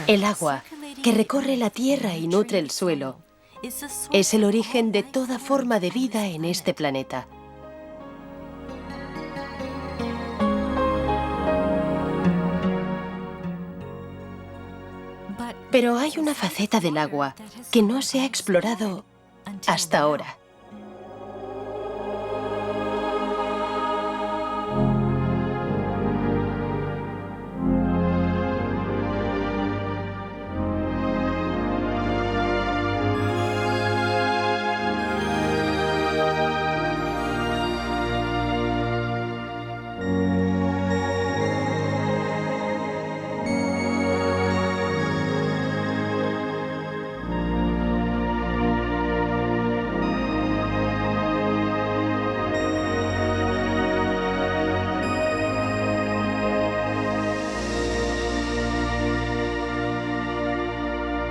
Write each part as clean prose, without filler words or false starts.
El agua, que recorre la tierra y nutre el suelo, es el origen de toda forma de vida en este planeta. Pero hay una faceta del agua que no se ha explorado hasta ahora.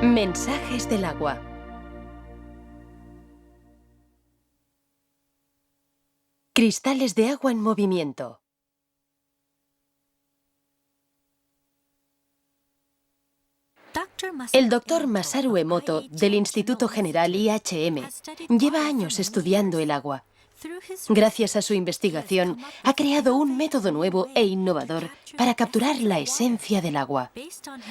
Mensajes del agua. Cristales de agua en movimiento. El doctor Masaru Emoto, del Instituto General IHM, lleva años estudiando el agua. Gracias a su investigación, ha creado un método nuevo e innovador para capturar la esencia del agua.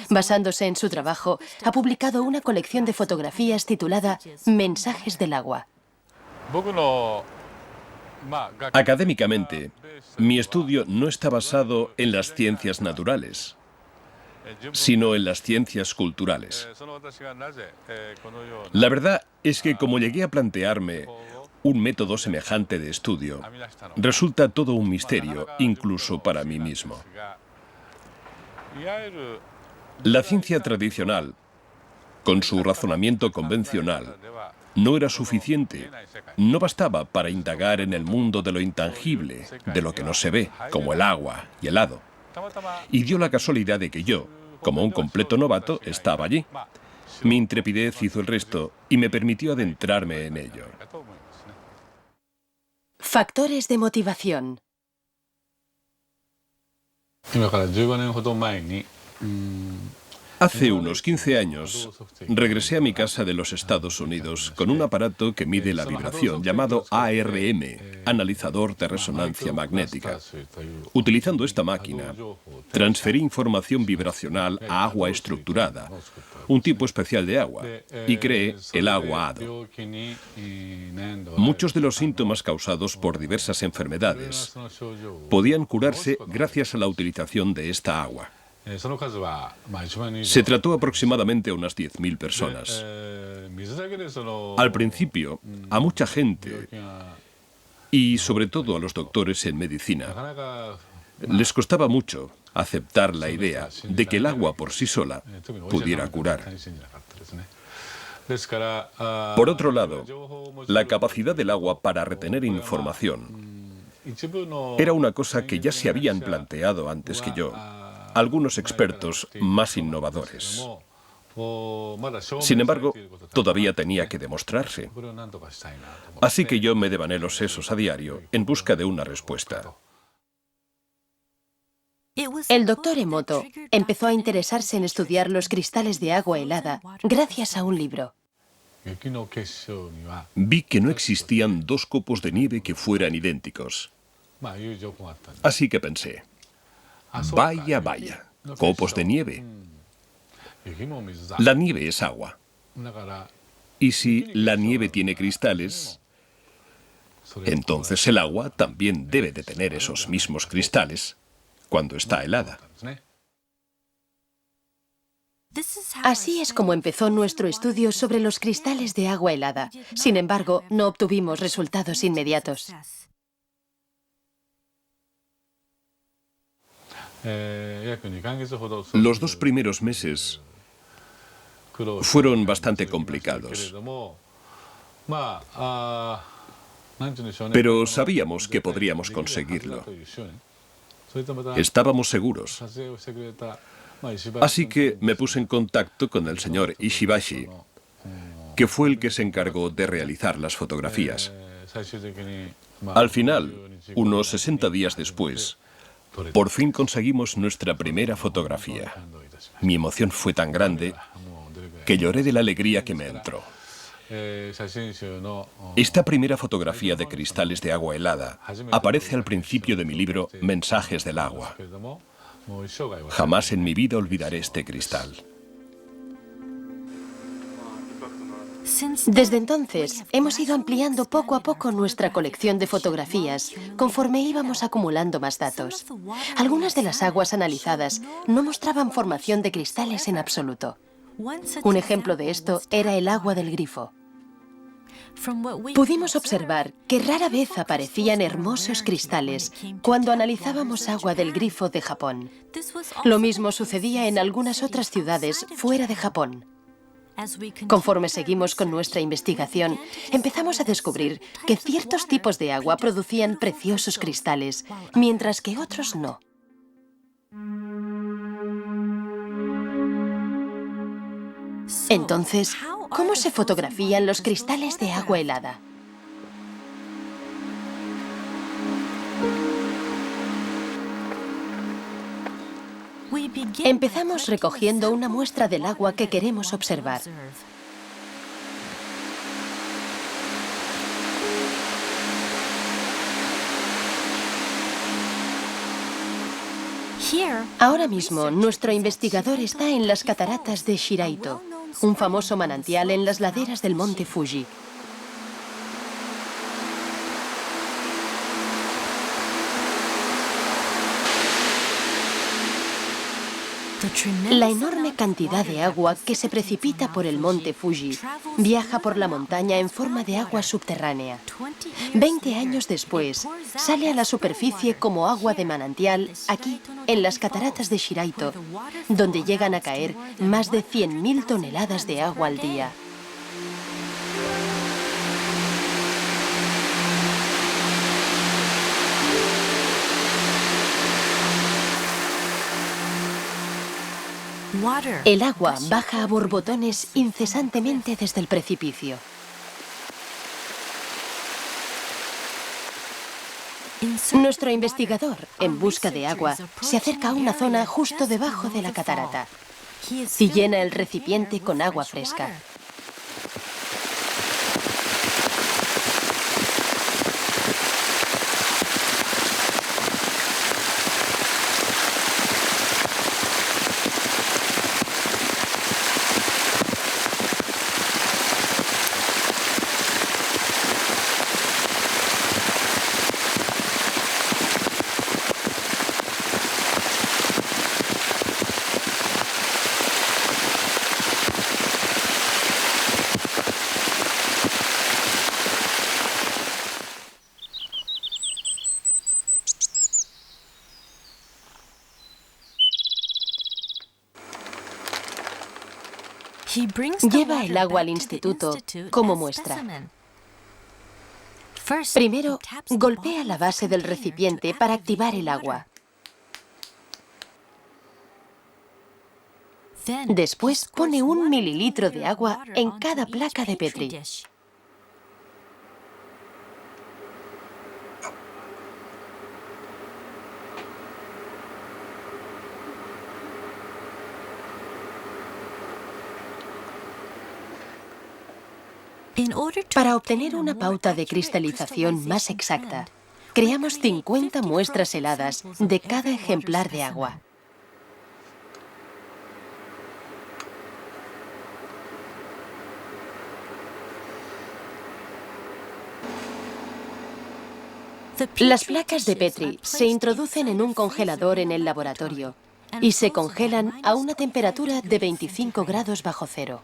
Basándose en su trabajo, ha publicado una colección de fotografías titulada Mensajes del agua. Académicamente, mi estudio no está basado en las ciencias naturales, sino en las ciencias culturales. La verdad es que como llegué a plantearme un método semejante de estudio, resulta todo un misterio, incluso para mí mismo. La ciencia tradicional, con su razonamiento convencional, no era suficiente. No bastaba para indagar en el mundo de lo intangible, de lo que no se ve, como el agua y el hado. Y dio la casualidad de que yo, como un completo novato, estaba allí. Mi intrepidez hizo el resto y me permitió adentrarme en ello. Factores de motivación. Hace unos 15 años, regresé a mi casa de los Estados Unidos con un aparato que mide la vibración llamado ARM, analizador de resonancia magnética. Utilizando esta máquina, transferí información vibracional a agua estructurada, un tipo especial de agua, y creé el agua hado. Muchos de los síntomas causados por diversas enfermedades podían curarse gracias a la utilización de esta agua. Se trató aproximadamente a unas 10.000 personas. Al principio, a mucha gente, y sobre todo a los doctores en medicina, les costaba mucho aceptar la idea de que el agua por sí sola pudiera curar. Por otro lado, la capacidad del agua para retener información era una cosa que ya se habían planteado antes que yo algunos expertos más innovadores. Sin embargo, todavía tenía que demostrarse. Así que yo me devané los sesos a diario en busca de una respuesta. El doctor Emoto empezó a interesarse en estudiar los cristales de agua helada gracias a un libro. Vi que no existían dos copos de nieve que fueran idénticos. Así que pensé, vaya, vaya, copos de nieve. La nieve es agua. Y si la nieve tiene cristales, entonces el agua también debe de tener esos mismos cristales cuando está helada. Así es como empezó nuestro estudio sobre los cristales de agua helada. Sin embargo, no obtuvimos resultados inmediatos. Los 2 primeros meses fueron bastante complicados. Pero sabíamos que podríamos conseguirlo. Estábamos seguros. Así que me puse en contacto con el señor Ishibashi, que fue el que se encargó de realizar las fotografías. Al final, unos 60 días después, por fin conseguimos nuestra primera fotografía. Mi emoción fue tan grande que lloré de la alegría que me entró. Esta primera fotografía de cristales de agua helada aparece al principio de mi libro Mensajes del agua. Jamás en mi vida olvidaré este cristal. Desde entonces, hemos ido ampliando poco a poco nuestra colección de fotografías, conforme íbamos acumulando más datos. Algunas de las aguas analizadas no mostraban formación de cristales en absoluto. Un ejemplo de esto era el agua del grifo. Pudimos observar que rara vez aparecían hermosos cristales cuando analizábamos agua del grifo de Japón. Lo mismo sucedía en algunas otras ciudades fuera de Japón. Conforme seguimos con nuestra investigación, empezamos a descubrir que ciertos tipos de agua producían preciosos cristales, mientras que otros no. Entonces, ¿cómo se fotografían los cristales de agua helada? Empezamos recogiendo una muestra del agua que queremos observar. Ahora mismo, nuestro investigador está en las cataratas de Shiraito, un famoso manantial en las laderas del monte Fuji. La enorme cantidad de agua que se precipita por el monte Fuji viaja por la montaña en forma de agua subterránea. 20 años después, sale a la superficie como agua de manantial aquí, en las cataratas de Shiraito, donde llegan a caer más de 100.000 toneladas de agua al día. El agua baja a borbotones incesantemente desde el precipicio. Nuestro investigador, en busca de agua, se acerca a una zona justo debajo de la catarata y llena el recipiente con agua fresca. Lleva el agua al instituto como muestra. Primero, golpea la base del recipiente para activar el agua. Después pone 1 mililitro de agua en cada placa de Petri. Para obtener una pauta de cristalización más exacta, creamos 50 muestras heladas de cada ejemplar de agua. Las placas de Petri se introducen en un congelador en el laboratorio y se congelan a una temperatura de 25 grados bajo cero.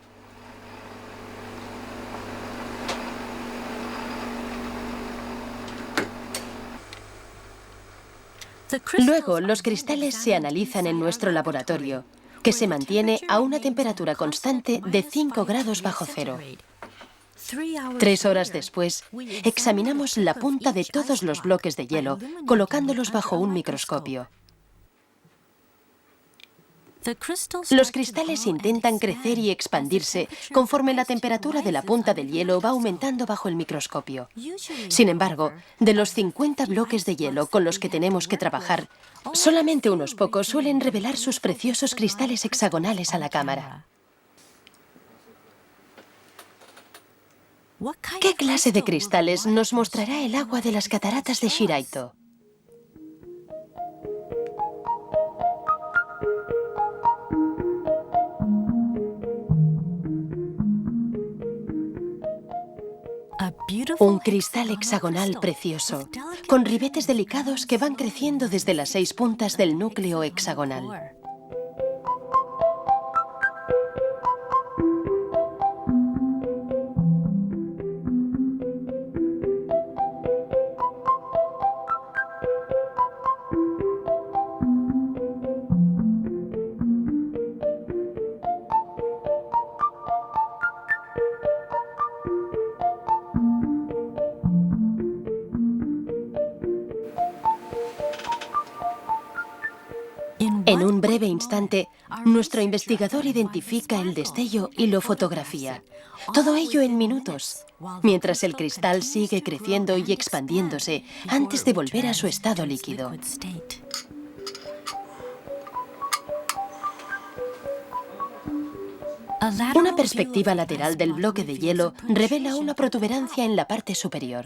Luego, los cristales se analizan en nuestro laboratorio, que se mantiene a una temperatura constante de 5 grados bajo cero. 3 horas después, examinamos la punta de todos los bloques de hielo, colocándolos bajo un microscopio. Los cristales intentan crecer y expandirse conforme la temperatura de la punta del hielo va aumentando bajo el microscopio. Sin embargo, de los 50 bloques de hielo con los que tenemos que trabajar, solamente unos pocos suelen revelar sus preciosos cristales hexagonales a la cámara. ¿Qué clase de cristales nos mostrará el agua de las cataratas de Shiraito? Un cristal hexagonal precioso, con ribetes delicados que van creciendo desde las 6 puntas del núcleo hexagonal. En un breve instante, nuestro investigador identifica el destello y lo fotografía. Todo ello en minutos, mientras el cristal sigue creciendo y expandiéndose antes de volver a su estado líquido. Una perspectiva lateral del bloque de hielo revela una protuberancia en la parte superior.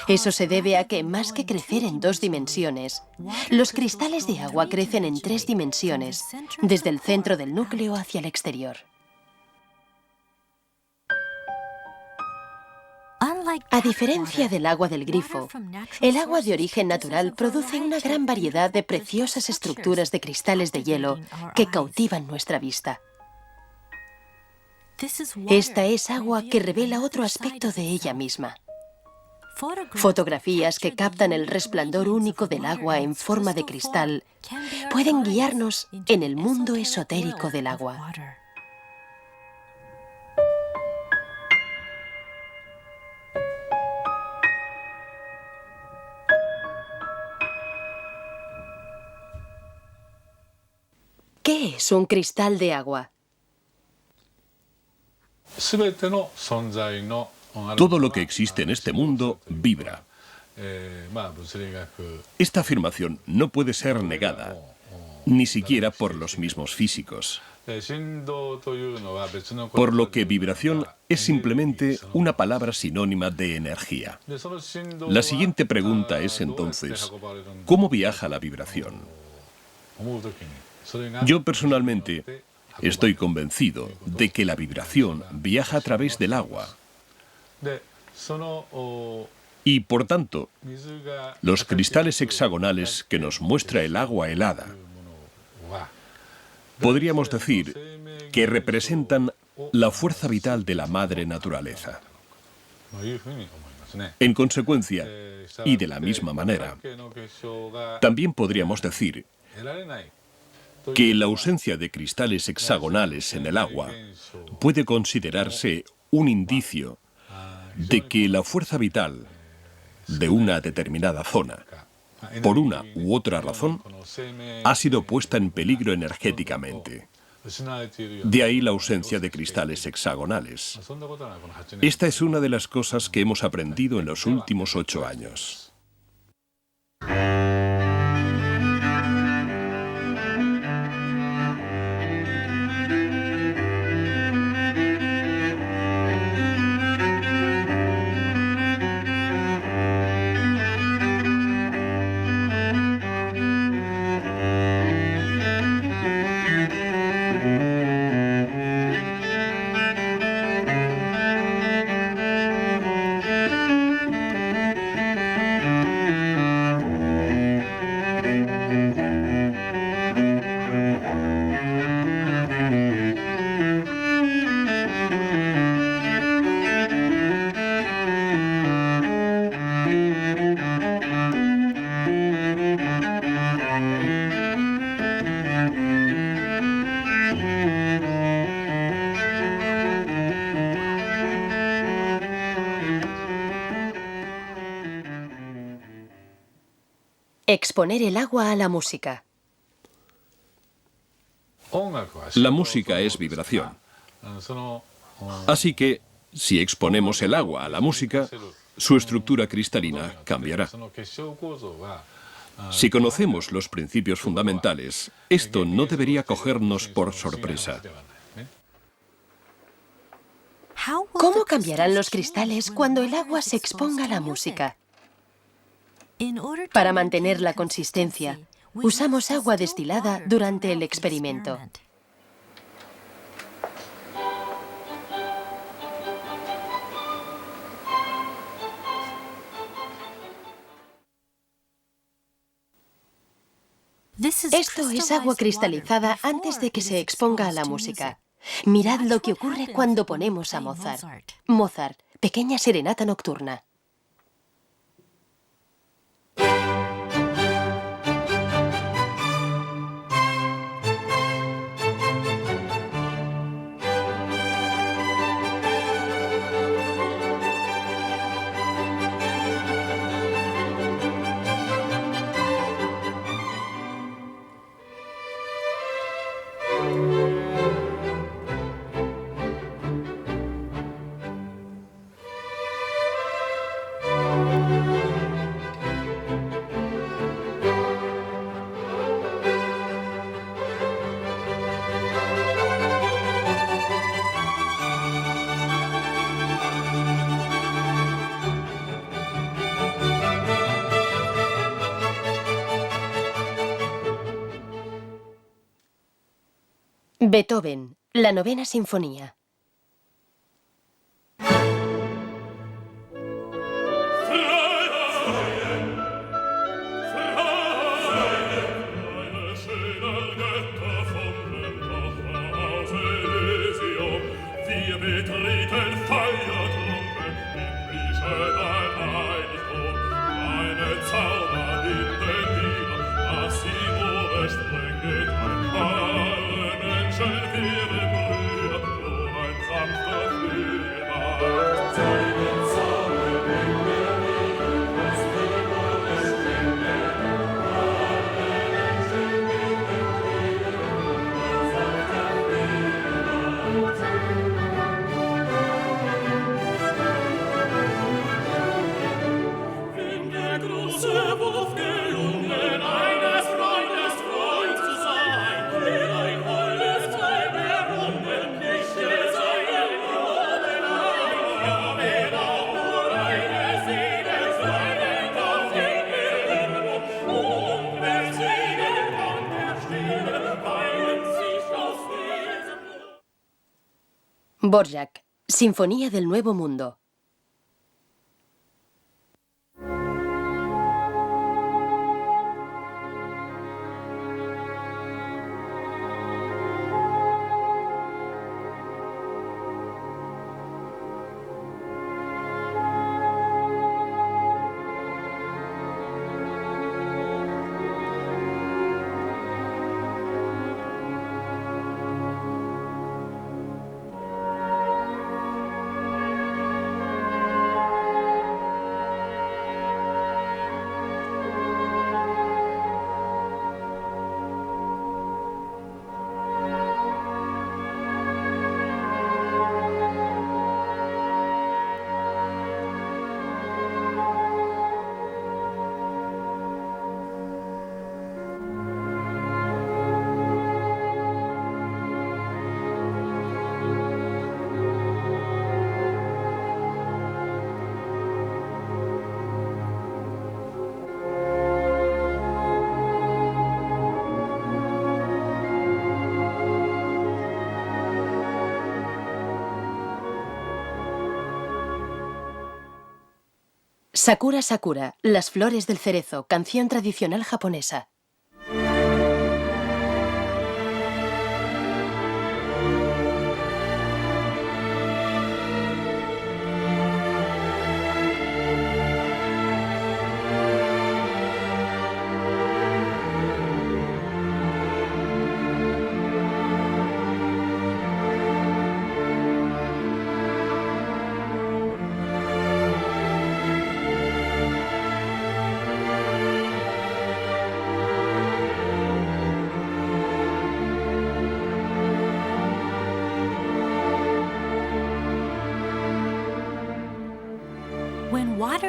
Eso se debe a que, más que crecer en 2 dimensiones, los cristales de agua crecen en 3 dimensiones, desde el centro del núcleo hacia el exterior. A diferencia del agua del grifo, el agua de origen natural produce una gran variedad de preciosas estructuras de cristales de hielo que cautivan nuestra vista. Esta es agua que revela otro aspecto de ella misma. Fotografías que captan el resplandor único del agua en forma de cristal pueden guiarnos en el mundo esotérico del agua. ¿Qué es un cristal de agua? Todo lo que existe en este mundo vibra. Esta afirmación no puede ser negada, ni siquiera por los mismos físicos. Por lo que vibración es simplemente una palabra sinónima de energía. La siguiente pregunta es entonces, ¿cómo viaja la vibración? Yo personalmente estoy convencido de que la vibración viaja a través del agua. Y por tanto, los cristales hexagonales que nos muestra el agua helada, podríamos decir que representan la fuerza vital de la madre naturaleza. En consecuencia, y de la misma manera, también podríamos decir que la ausencia de cristales hexagonales en el agua puede considerarse un indicio de que la fuerza vital de una determinada zona, por una u otra razón, ha sido puesta en peligro energéticamente. De ahí la ausencia de cristales hexagonales. Esta es una de las cosas que hemos aprendido en los últimos 8 años. Exponer el agua a la música. La música es vibración. Así que, si exponemos el agua a la música, su estructura cristalina cambiará. Si conocemos los principios fundamentales, esto no debería cogernos por sorpresa. ¿Cómo cambiarán los cristales cuando el agua se exponga a la música? Para mantener la consistencia, usamos agua destilada durante el experimento. Esto es agua cristalizada antes de que se exponga a la música. Mirad lo que ocurre cuando ponemos a Mozart. Mozart, Pequeña Serenata Nocturna. Beethoven, la Novena Sinfonía. Dvorak, Sinfonía del Nuevo Mundo. Sakura Sakura, Las flores del cerezo, canción tradicional japonesa.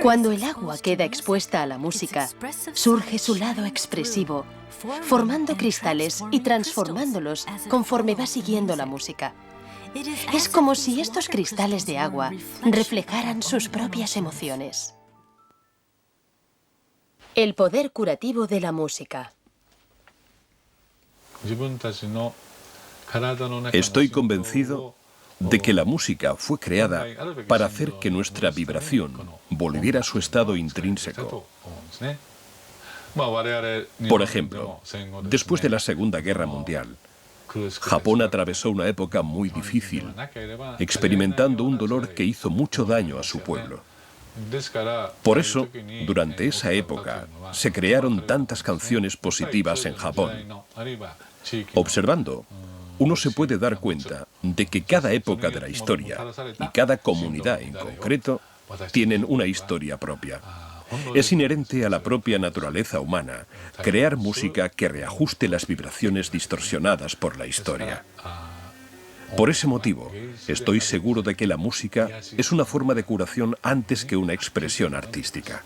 Cuando el agua queda expuesta a la música, surge su lado expresivo, formando cristales y transformándolos conforme va siguiendo la música. Es como si estos cristales de agua reflejaran sus propias emociones. El poder curativo de la música. Estoy convencido de que la música fue creada para hacer que nuestra vibración volviera a su estado intrínseco. Por ejemplo, después de la Segunda Guerra Mundial, Japón atravesó una época muy difícil, experimentando un dolor que hizo mucho daño a su pueblo. Por eso, durante esa época, se crearon tantas canciones positivas en Japón. Observando, uno se puede dar cuenta de que cada época de la historia y cada comunidad en concreto tienen una historia propia. Es inherente a la propia naturaleza humana crear música que reajuste las vibraciones distorsionadas por la historia. Por ese motivo, estoy seguro de que la música es una forma de curación antes que una expresión artística.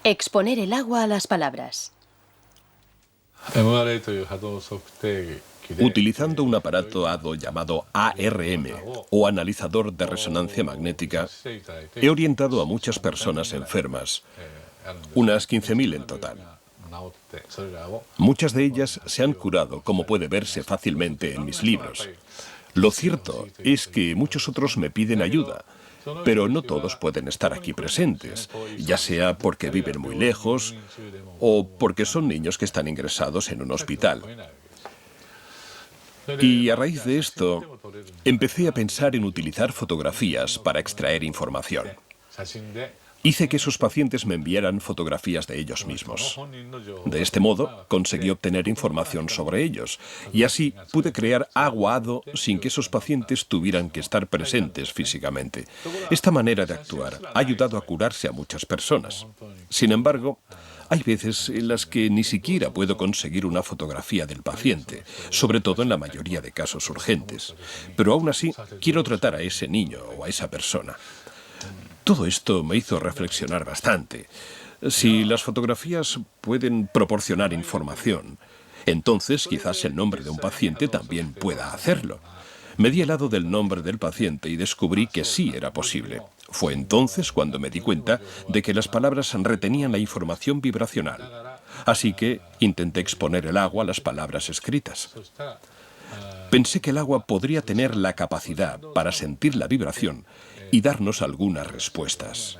Exponer el agua a las palabras. Utilizando un aparato HADO llamado ARM, o analizador de resonancia magnética, he orientado a muchas personas enfermas, unas 15.000 en total. Muchas de ellas se han curado, como puede verse fácilmente en mis libros. Lo cierto es que muchos otros me piden ayuda, pero no todos pueden estar aquí presentes, ya sea porque viven muy lejos o porque son niños que están ingresados en un hospital. Y a raíz de esto, empecé a pensar en utilizar fotografías para extraer información. Hice que esos pacientes me enviaran fotografías de ellos mismos. De este modo, conseguí obtener información sobre ellos, y así pude crear agua HADO sin que esos pacientes tuvieran que estar presentes físicamente. Esta manera de actuar ha ayudado a curarse a muchas personas. Sin embargo, hay veces en las que ni siquiera puedo conseguir una fotografía del paciente, sobre todo en la mayoría de casos urgentes. Pero aún así, quiero tratar a ese niño o a esa persona. Todo esto me hizo reflexionar bastante. Si las fotografías pueden proporcionar información, entonces quizás el nombre de un paciente también pueda hacerlo. Me di el lado del nombre del paciente y descubrí que sí era posible. Fue entonces cuando me di cuenta de que las palabras retenían la información vibracional. Así que intenté exponer el agua a las palabras escritas. Pensé que el agua podría tener la capacidad para sentir la vibración y darnos algunas respuestas.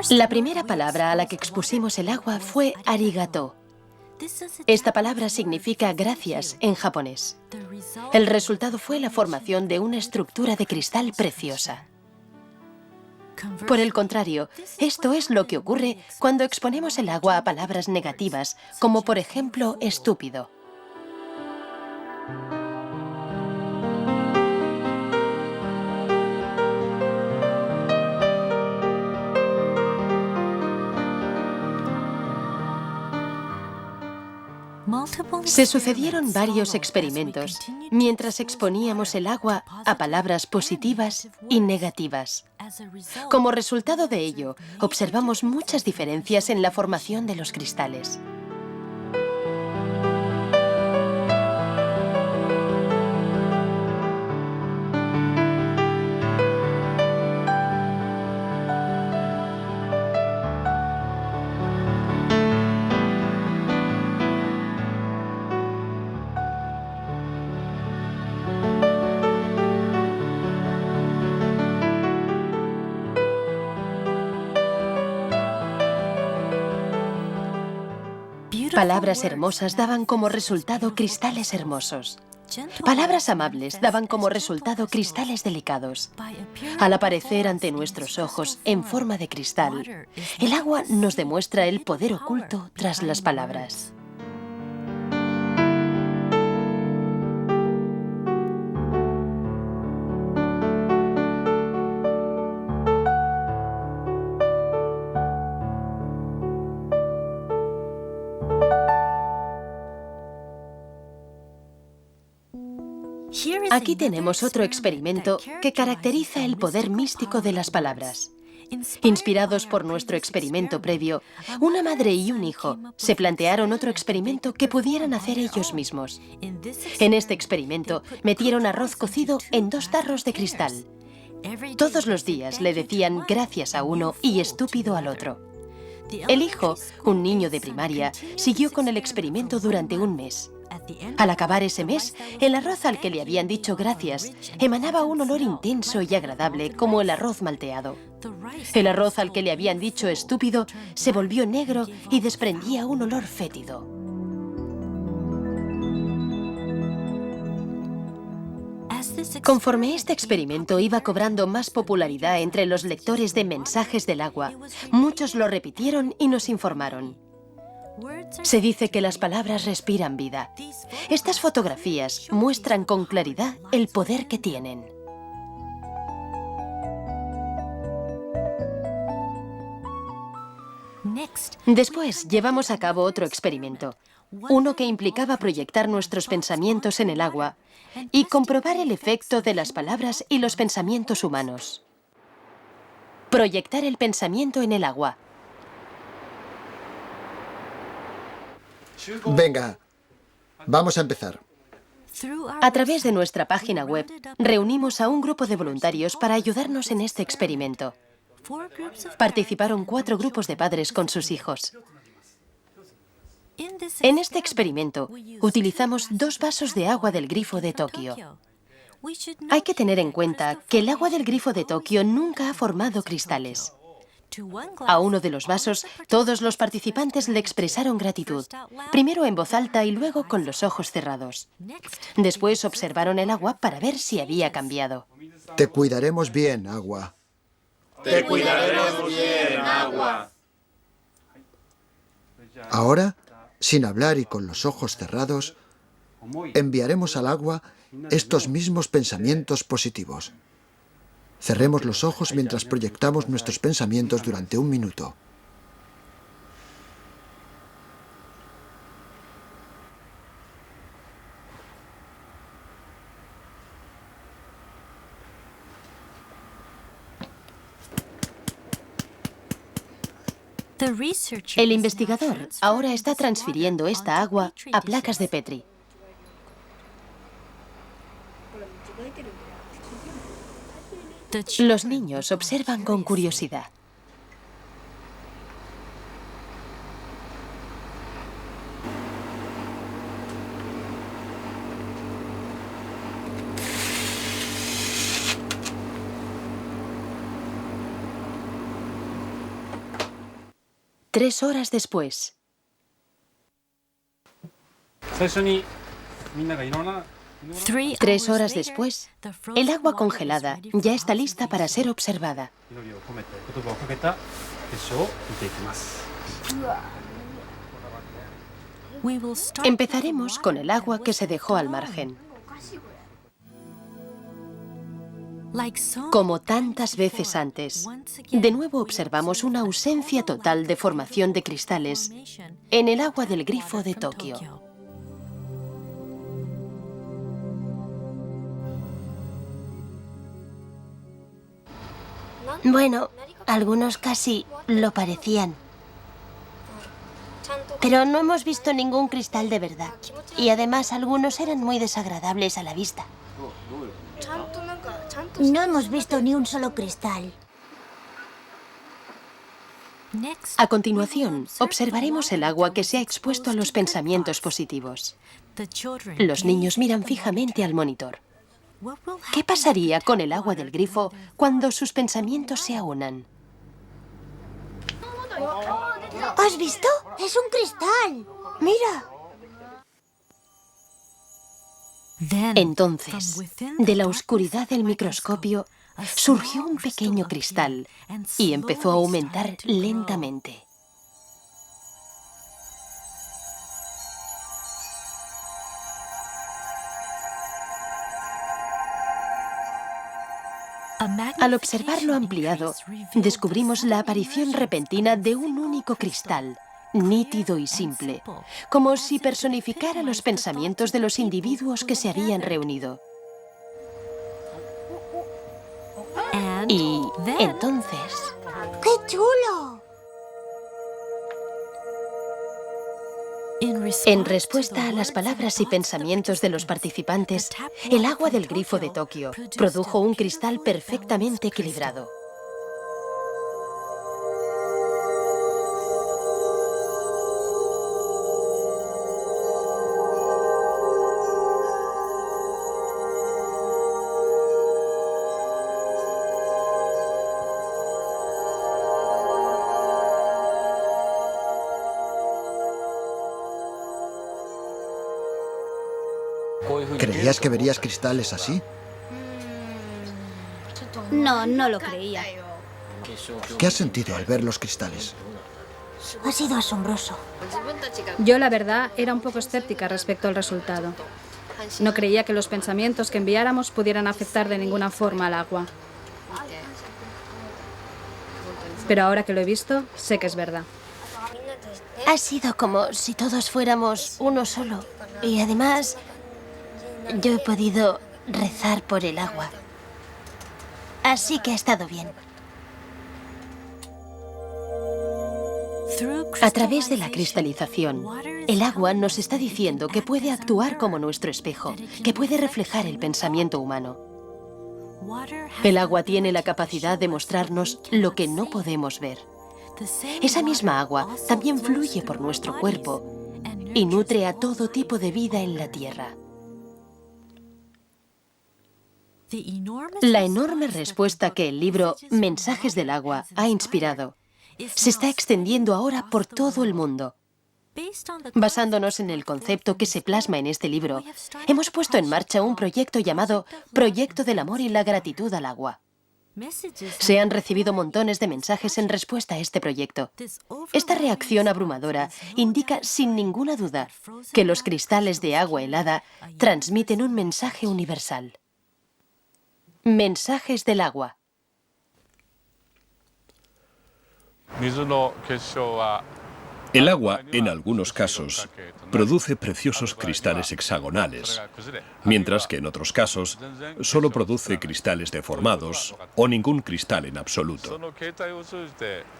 La primera palabra a la que expusimos el agua fue arigato. Esta palabra significa gracias en japonés. El resultado fue la formación de una estructura de cristal preciosa. Por el contrario, esto es lo que ocurre cuando exponemos el agua a palabras negativas, como por ejemplo estúpido. Se sucedieron varios experimentos mientras exponíamos el agua a palabras positivas y negativas. Como resultado de ello, observamos muchas diferencias en la formación de los cristales. Palabras hermosas daban como resultado cristales hermosos. Palabras amables daban como resultado cristales delicados. Al aparecer ante nuestros ojos en forma de cristal, el agua nos demuestra el poder oculto tras las palabras. Aquí tenemos otro experimento que caracteriza el poder místico de las palabras. Inspirados por nuestro experimento previo, una madre y un hijo se plantearon otro experimento que pudieran hacer ellos mismos. En este experimento metieron arroz cocido en 2 tarros de cristal. Todos los días le decían gracias a uno y estúpido al otro. El hijo, un niño de primaria, siguió con el experimento durante un mes. Al acabar ese mes, el arroz al que le habían dicho gracias emanaba un olor intenso y agradable como el arroz malteado. El arroz al que le habían dicho estúpido se volvió negro y desprendía un olor fétido. Conforme este experimento iba cobrando más popularidad entre los lectores de Mensajes del Agua, muchos lo repitieron y nos informaron. Se dice que las palabras respiran vida. Estas fotografías muestran con claridad el poder que tienen. Después llevamos a cabo otro experimento, uno que implicaba proyectar nuestros pensamientos en el agua y comprobar el efecto de las palabras y los pensamientos humanos. Proyectar el pensamiento en el agua. Venga, vamos a empezar. A través de nuestra página web, reunimos a un grupo de voluntarios para ayudarnos en este experimento. Participaron 4 grupos de padres con sus hijos. En este experimento, utilizamos 2 vasos de agua del grifo de Tokio. Hay que tener en cuenta que el agua del grifo de Tokio nunca ha formado cristales. A uno de los vasos, todos los participantes le expresaron gratitud, primero en voz alta y luego con los ojos cerrados. Después observaron el agua para ver si había cambiado. Te cuidaremos bien, agua. Te cuidaremos bien, agua. Ahora, sin hablar y con los ojos cerrados, enviaremos al agua estos mismos pensamientos positivos. Cerremos los ojos mientras proyectamos nuestros pensamientos durante 1 minuto. El investigador ahora está transfiriendo esta agua a placas de Petri. Los niños observan con curiosidad. Tres horas después. 3 horas después, el agua congelada ya está lista para ser observada. Empezaremos con el agua que se dejó al margen. Como tantas veces antes, de nuevo observamos una ausencia total de formación de cristales en el agua del grifo de Tokio. Bueno, algunos casi lo parecían. Pero no hemos visto ningún cristal de verdad. Y además algunos eran muy desagradables a la vista. No hemos visto ni un solo cristal. A continuación, observaremos el agua que se ha expuesto a los pensamientos positivos. Los niños miran fijamente al monitor. ¿Qué pasaría con el agua del grifo cuando sus pensamientos se aunan? ¿Has visto? ¡Es un cristal! ¡Mira! Entonces, de la oscuridad del microscopio, surgió un pequeño cristal y empezó a aumentar lentamente. Al observarlo ampliado, descubrimos la aparición repentina de un único cristal, nítido y simple, como si personificara los pensamientos de los individuos que se habían reunido. Y entonces... ¡Qué chulo! En respuesta a las palabras y pensamientos de los participantes, el agua del grifo de Tokio produjo un cristal perfectamente equilibrado. ¿Creías que verías cristales así? No, no lo creía. ¿Qué has sentido al ver los cristales? Ha sido asombroso. Yo, la verdad, era un poco escéptica respecto al resultado. No creía que los pensamientos que enviáramos pudieran afectar de ninguna forma al agua. Pero ahora que lo he visto, sé que es verdad. Ha sido como si todos fuéramos uno solo. Y además, yo he podido rezar por el agua. Así que ha estado bien. A través de la cristalización, el agua nos está diciendo que puede actuar como nuestro espejo, que puede reflejar el pensamiento humano. El agua tiene la capacidad de mostrarnos lo que no podemos ver. Esa misma agua también fluye por nuestro cuerpo y nutre a todo tipo de vida en la Tierra. La enorme respuesta que el libro Mensajes del agua ha inspirado se está extendiendo ahora por todo el mundo. Basándonos en el concepto que se plasma en este libro, hemos puesto en marcha un proyecto llamado Proyecto del Amor y la Gratitud al Agua. Se han recibido montones de mensajes en respuesta a este proyecto. Esta reacción abrumadora indica sin ninguna duda que los cristales de agua helada transmiten un mensaje universal. Mensajes del agua. El agua, en algunos casos, produce preciosos cristales hexagonales, mientras que en otros casos solo produce cristales deformados o ningún cristal en absoluto.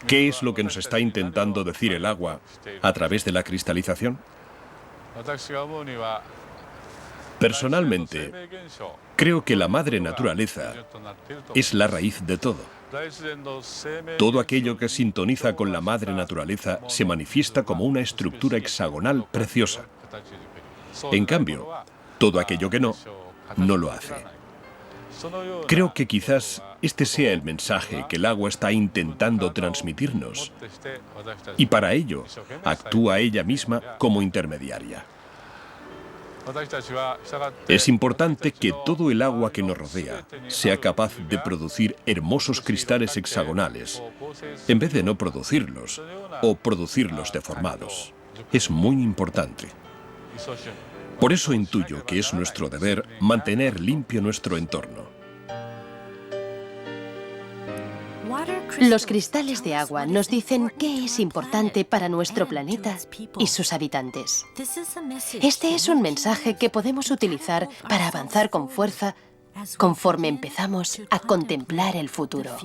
¿Qué es lo que nos está intentando decir el agua a través de la cristalización? Personalmente, creo que la madre naturaleza es la raíz de todo. Todo aquello que sintoniza con la madre naturaleza se manifiesta como una estructura hexagonal preciosa. En cambio, todo aquello que no, no lo hace. Creo que quizás este sea el mensaje que el agua está intentando transmitirnos, y para ello actúa ella misma como intermediaria. Es importante que todo el agua que nos rodea sea capaz de producir hermosos cristales hexagonales, en vez de no producirlos o producirlos deformados. Es muy importante. Por eso intuyo que es nuestro deber mantener limpio nuestro entorno. Los cristales de agua nos dicen qué es importante para nuestro planeta y sus habitantes. Este es un mensaje que podemos utilizar para avanzar con fuerza conforme empezamos a contemplar el futuro.